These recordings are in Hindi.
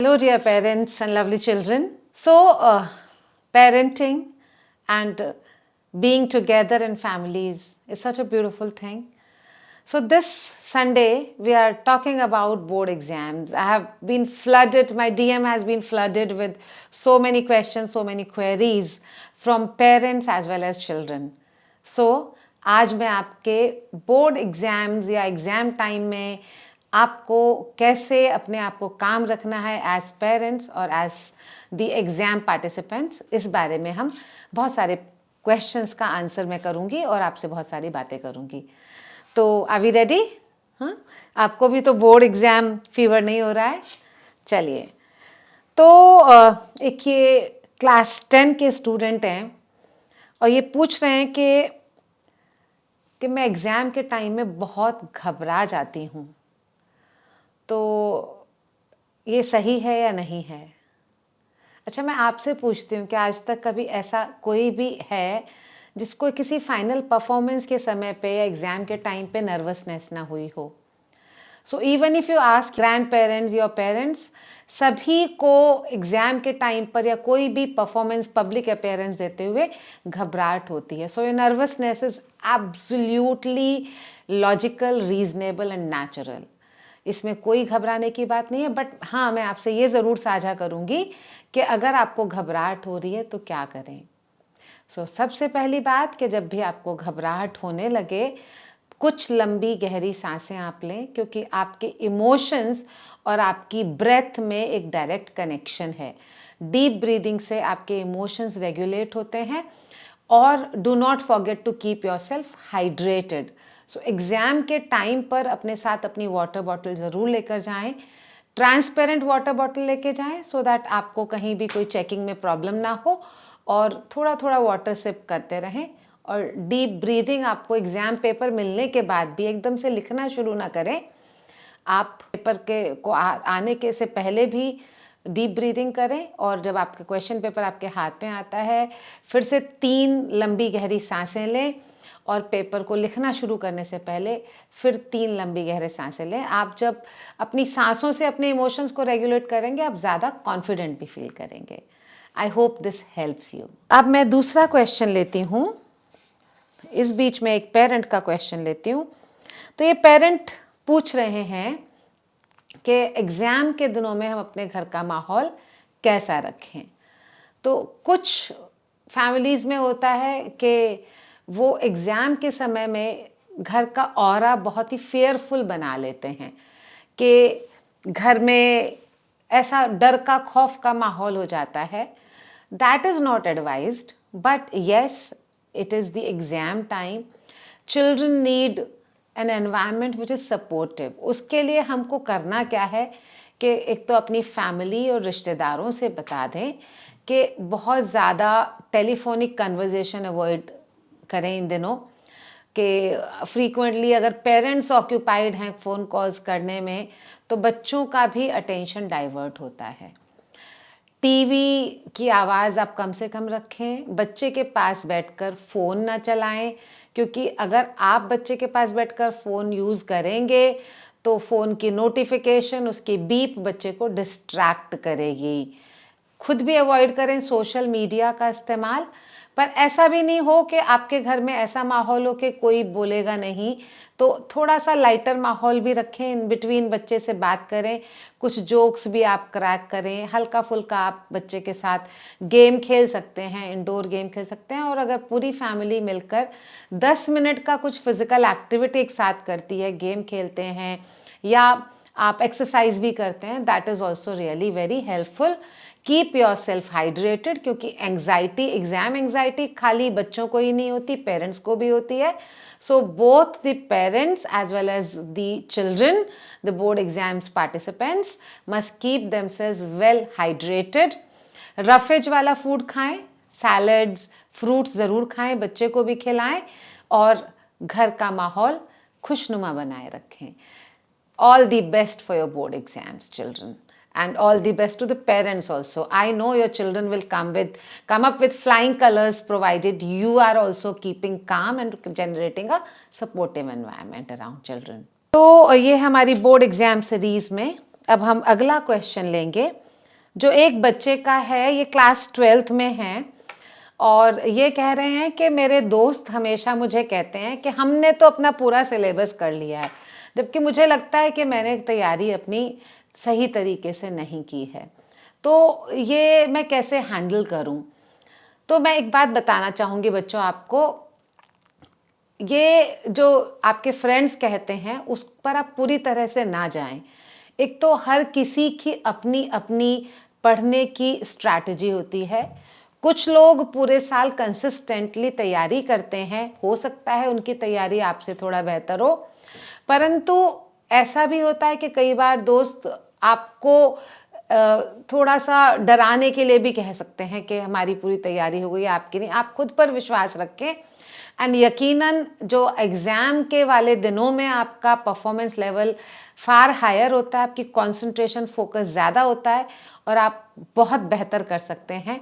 Hello, dear parents and lovely children. Parenting and being together in families is such a beautiful thing. So, this Sunday, we are talking about board exams. I have been flooded, my DM has been flooded with so many questions, so many queries from parents as well as children. So, आज मैं आपके बोर्ड एग्ज़ाम्स या एग्ज़ाम टाइम में आपको कैसे अपने आप को काम रखना है एज पेरेंट्स और एज द एग्ज़ाम पार्टिसिपेंट्स, इस बारे में हम बहुत सारे क्वेश्चंस का आंसर मैं करूँगी और आपसे बहुत सारी बातें करूँगी. तो आर वी रेडी? हाँ, आपको भी तो बोर्ड एग्ज़ाम फीवर नहीं हो रहा है? चलिए, तो एक ये क्लास 10 के स्टूडेंट हैं और ये पूछ रहे हैं कि मैं एग्ज़ाम के टाइम में बहुत घबरा जाती हूँ, तो ये सही है या नहीं है? अच्छा, मैं आपसे पूछती हूँ कि आज तक कभी ऐसा कोई भी है जिसको किसी फाइनल परफॉर्मेंस के समय पे या एग्ज़ाम के टाइम पे नर्वसनेस ना हुई हो? So even if you ask grand parents, your parents, सभी को एग्ज़ाम के टाइम पर या कोई भी परफॉर्मेंस, पब्लिक अपीयरेंस देते हुए घबराहट होती है. सो ये nervousness is absolutely logical, reasonable and natural. इसमें कोई घबराने की बात नहीं है. बट हाँ, मैं आपसे ये ज़रूर साझा करूँगी कि अगर आपको घबराहट हो रही है तो क्या करें. सबसे पहली बात कि जब भी आपको घबराहट होने लगे, कुछ लंबी गहरी सांसें आप लें, क्योंकि आपके इमोशंस और आपकी ब्रेथ में एक डायरेक्ट कनेक्शन है. डीप ब्रीदिंग से आपके इमोशंस रेगुलेट होते हैं. और do not forget to keep yourself hydrated. Exam के टाइम पर अपने साथ अपनी वाटर बॉटल ज़रूर लेकर जाएं. ट्रांसपेरेंट वाटर बॉटल लेके जाएं सो दैट आपको कहीं भी कोई चेकिंग में प्रॉब्लम ना हो, और थोड़ा थोड़ा वाटर सिप करते रहें. और डीप ब्रीदिंग आपको एग्ज़ाम पेपर मिलने के बाद भी एकदम से लिखना शुरू ना करें. आप पेपर को आने के से पहले भी डीप ब्रीदिंग करें, और जब आपका क्वेश्चन पेपर आपके हाथ में आता है, फिर से 3 लंबी गहरी सांसें लें, और पेपर को लिखना शुरू करने से पहले फिर 3 लंबी गहरे सांसें लें. आप जब अपनी सांसों से अपने इमोशंस को रेगुलेट करेंगे, आप ज़्यादा कॉन्फिडेंट भी फील करेंगे. I hope this helps you. अब मैं दूसरा क्वेश्चन लेती हूँ. इस बीच में एक पेरेंट का क्वेश्चन लेती हूँ. तो ये पेरेंट पूछ रहे हैं कि एग्ज़ाम के दिनों में हम अपने घर का माहौल कैसा रखें. तो कुछ फैमिलीज़ में होता है कि वो एग्ज़ाम के समय में घर का ऑरा बहुत ही फेयरफुल बना लेते हैं कि घर में ऐसा डर का, खौफ का माहौल हो जाता है. That is not advised, but yes, it is the exam time. Children need an environment which is supportive. उसके लिए हमको करना क्या है कि एक तो अपनी फैमिली और रिश्तेदारों से बता दें कि बहुत ज़्यादा टेलीफोनिक कन्वर्जेशन अवॉइड करें इन दिनों. कि फ्रीक्वेंटली अगर पेरेंट्स ऑक्यूपाइड हैं फ़ोन कॉल्स करने में, तो बच्चों का भी अटेंशन डाइवर्ट होता है. टीवी की आवाज़ आप कम से कम रखें. बच्चे के पास बैठकर फ़ोन ना चलाएं, क्योंकि अगर आप बच्चे के पास बैठकर फ़ोन यूज़ करेंगे तो फ़ोन की नोटिफिकेशन, उसकी बीप बच्चे को डिस्ट्रैक्ट करेगी. खुद भी अवॉइड करें सोशल मीडिया का इस्तेमाल. पर ऐसा भी नहीं हो कि आपके घर में ऐसा माहौल हो कि कोई बोलेगा नहीं, तो थोड़ा सा लाइटर माहौल भी रखें. इन बिटवीन बच्चे से बात करें, कुछ जोक्स भी आप क्रैक करें. हल्का फुल्का आप बच्चे के साथ गेम खेल सकते हैं, इंडोर गेम खेल सकते हैं. और अगर पूरी फैमिली मिलकर 10 मिनट का कुछ फिजिकल एक्टिविटी एक साथ करती है, गेम खेलते हैं या आप एक्सरसाइज भी करते हैं, that is also really very helpful. Keep yourself hydrated, क्योंकि एंग्जाइटी, एग्जाम एंग्जाइटी खाली बच्चों को ही नहीं होती, पेरेंट्स को भी होती है. So both the parents as well as the children, the board exams participants must keep themselves well hydrated. Roughage वाला फूड खाएं, सैलड्स, फ्रूट्स ज़रूर खाएं, बच्चे को भी खिलाएं, और घर का माहौल खुशनुमा बनाए रखें. All the best for your board exams, children, and all the best to the parents also. I know your children will come up with flying colors, provided you are also keeping calm and generating a supportive environment around children. तो ये हमारी बोर्ड एग्जाम सीरीज में अब हम अगला क्वेश्चन लेंगे जो एक बच्चे का है ये क्लास 12th में है और ये कह रहे हैं कि मेरे दोस्त हमेशा मुझे कहते हैं कि हमने तो अपना पूरा सिलेबस कर लिया है, जबकि मुझे लगता है कि मैंने तैयारी अपनी सही तरीके से नहीं की है। तो ये मैं कैसे हैंडल करूं? तो मैं एक बात बताना चाहूँगी बच्चों आपको, ये जो आपके फ्रेंड्स कहते हैं उस पर आप पूरी तरह से ना जाएं। एक तो हर किसी की अपनी अपनी पढ़ने की स्ट्रैटेजी होती है। कुछ लोग पूरे साल कंसिस्टेंटली तैयारी करते हैं, हो सकता है उनकी तैयारी आपसे थोड़ा बेहतर हो, परंतु ऐसा भी होता है कि कई बार दोस्त आपको थोड़ा सा डराने के लिए भी कह सकते हैं कि हमारी पूरी तैयारी हो गई, आपकी नहीं। आप खुद पर विश्वास रखें एंड यकीनन जो एग्ज़ाम के वाले दिनों में आपका परफॉर्मेंस लेवल फार हायर होता है, आपकी कंसंट्रेशन फोकस ज़्यादा होता है और आप बहुत बेहतर कर सकते हैं।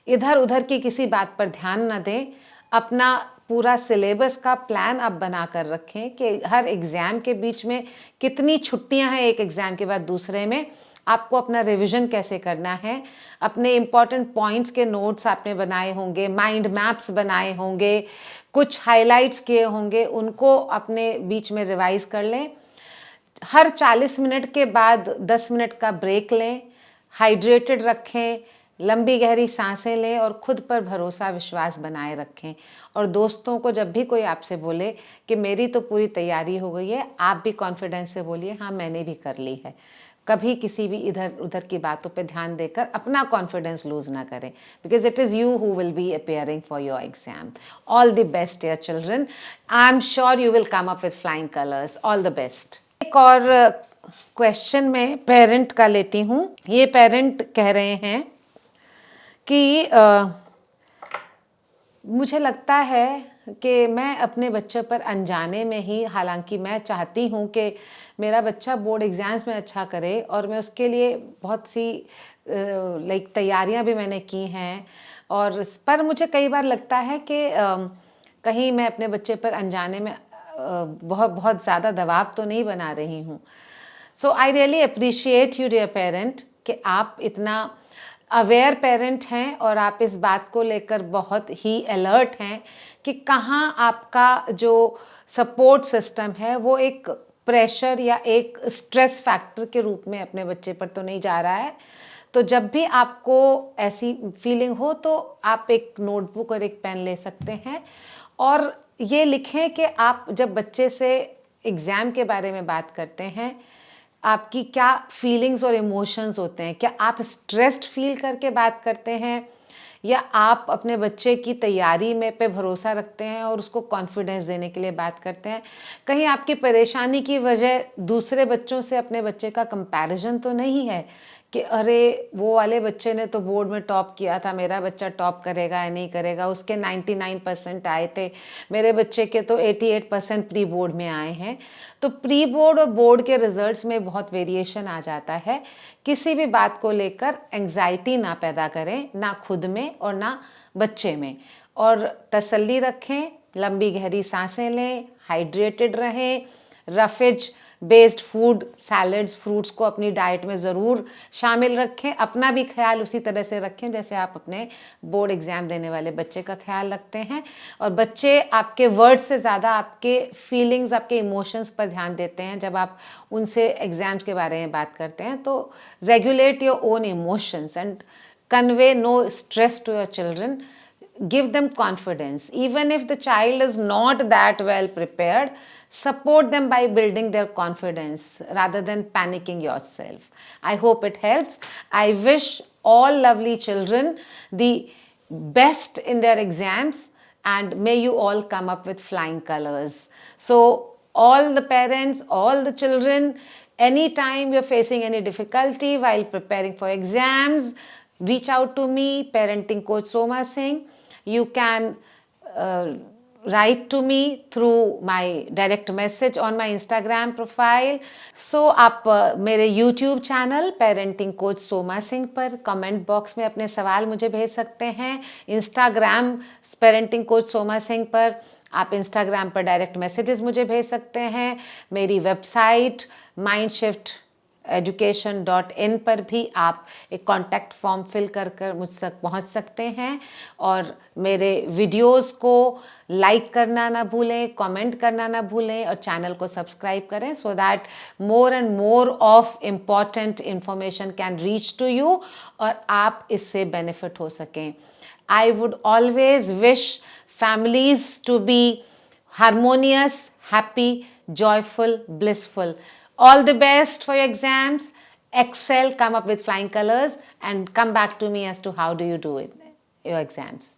इधर उधर की किसी बात पर ध्यान न दें, अपना पूरा सिलेबस का प्लान आप बना कर रखें कि हर एग्ज़ाम के बीच में कितनी छुट्टियां हैं, एक एग्ज़ाम के बाद दूसरे में आपको अपना रिवीजन कैसे करना है, अपने इम्पॉर्टेंट पॉइंट्स के नोट्स आपने बनाए होंगे, माइंड मैप्स बनाए होंगे, कुछ हाइलाइट्स किए होंगे, उनको अपने बीच में रिवाइज कर लें। हर 40 मिनट के बाद 10 मिनट का ब्रेक लें, हाइड्रेटेड रखें, लंबी गहरी सांसें लें और खुद पर भरोसा विश्वास बनाए रखें। और दोस्तों को जब भी कोई आपसे बोले कि मेरी तो पूरी तैयारी हो गई है, आप भी कॉन्फिडेंस से बोलिए हाँ मैंने भी कर ली है। कभी किसी भी इधर उधर की बातों पे ध्यान देकर अपना कॉन्फिडेंस लूज ना करें, because it is you who will be appearing for your exam. All the best dear children, I am sure you will come up with flying colours. All the best. एक और क्वेश्चन में पेरेंट का लेती हूँ। ये पेरेंट कह रहे हैं कि मुझे लगता है कि मैं अपने बच्चे पर अनजाने में ही, हालांकि मैं चाहती हूँ कि मेरा बच्चा बोर्ड एग्ज़ाम्स में अच्छा करे और मैं उसके लिए बहुत सी तैयारियां भी मैंने की हैं, और पर मुझे कई बार लगता है कि कहीं मैं अपने बच्चे पर अनजाने में बहुत बहुत ज़्यादा दबाव तो नहीं बना रही हूँ। So I really appreciate you dear parent कि आप इतना अवेयर पेरेंट हैं और आप इस बात को लेकर बहुत ही अलर्ट हैं कि कहाँ आपका जो सपोर्ट सिस्टम है वो एक प्रेशर या एक स्ट्रेस फैक्टर के रूप में अपने बच्चे पर तो नहीं जा रहा है। तो जब भी आपको ऐसी फीलिंग हो तो आप एक नोटबुक और एक पेन ले सकते हैं और ये लिखें कि आप जब बच्चे से एग्ज़ाम के बारे में बात करते हैं आपकी क्या फीलिंग्स और इमोशंस होते हैं। क्या आप स्ट्रेस्ड फील करके बात करते हैं या आप अपने बच्चे की तैयारी में पे भरोसा रखते हैं और उसको कॉन्फिडेंस देने के लिए बात करते हैं। कहीं आपकी परेशानी की वजह दूसरे बच्चों से अपने बच्चे का कंपैरिजन तो नहीं है कि अरे वो वाले बच्चे ने तो बोर्ड में टॉप किया था, मेरा बच्चा टॉप करेगा या नहीं करेगा, उसके 99% आए थे, मेरे बच्चे के तो 88% प्री बोर्ड में आए हैं। तो प्री बोर्ड और बोर्ड के रिजल्ट्स में बहुत वेरिएशन आ जाता है। किसी भी बात को लेकर एंग्जाइटी ना पैदा करें, ना खुद में और ना बच्चे में, और तसल्ली रखें, लंबी गहरी सांसें लें, हाइड्रेटेड रहें, roughage based food, salads, fruits को अपनी डाइट में ज़रूर शामिल रखें। अपना भी ख्याल उसी तरह से रखें जैसे आप अपने बोर्ड एग्ज़ाम देने वाले बच्चे का ख्याल रखते हैं। और बच्चे आपके वर्ड से ज़्यादा आपके फीलिंग्स, आपके इमोशंस पर ध्यान देते हैं जब आप उनसे एग्ज़ाम्स के बारे में बात करते हैं। तो regulate your own emotions and convey no stress to your children. Give them confidence. Even if the child is not that well prepared, support them by building their confidence rather than panicking yourself. I hope it helps. I wish all lovely children the best in their exams and may you all come up with flying colors. So all the parents, all the children, anytime you're facing any difficulty while preparing for exams, reach out to me, parenting coach Soma Singh. You can write to me through my direct message on my Instagram profile. So आप मेरे YouTube channel parenting coach Soma Singh पर कमेंट बॉक्स में अपने सवाल मुझे भेज सकते हैं। Instagram parenting coach Soma Singh पर आप इंस्टाग्राम पर डायरेक्ट मैसेजेस मुझे भेज सकते हैं। मेरी वेबसाइट माइंडशिफ्ट education.in पर भी आप एक कॉन्टैक्ट फॉर्म फिल कर कर मुझ तक पहुंच सकते हैं और मेरे वीडियोस को लाइक करना ना भूलें, कमेंट करना ना भूलें और चैनल को सब्सक्राइब करें so that more and more of important information can reach to you और आप इससे बेनिफिट हो सकें. I would always wish families to be harmonious, happy, joyful, blissful. All the best for your exams. Excel, come up with flying colors, and come back to me as to how do you do it, your exams.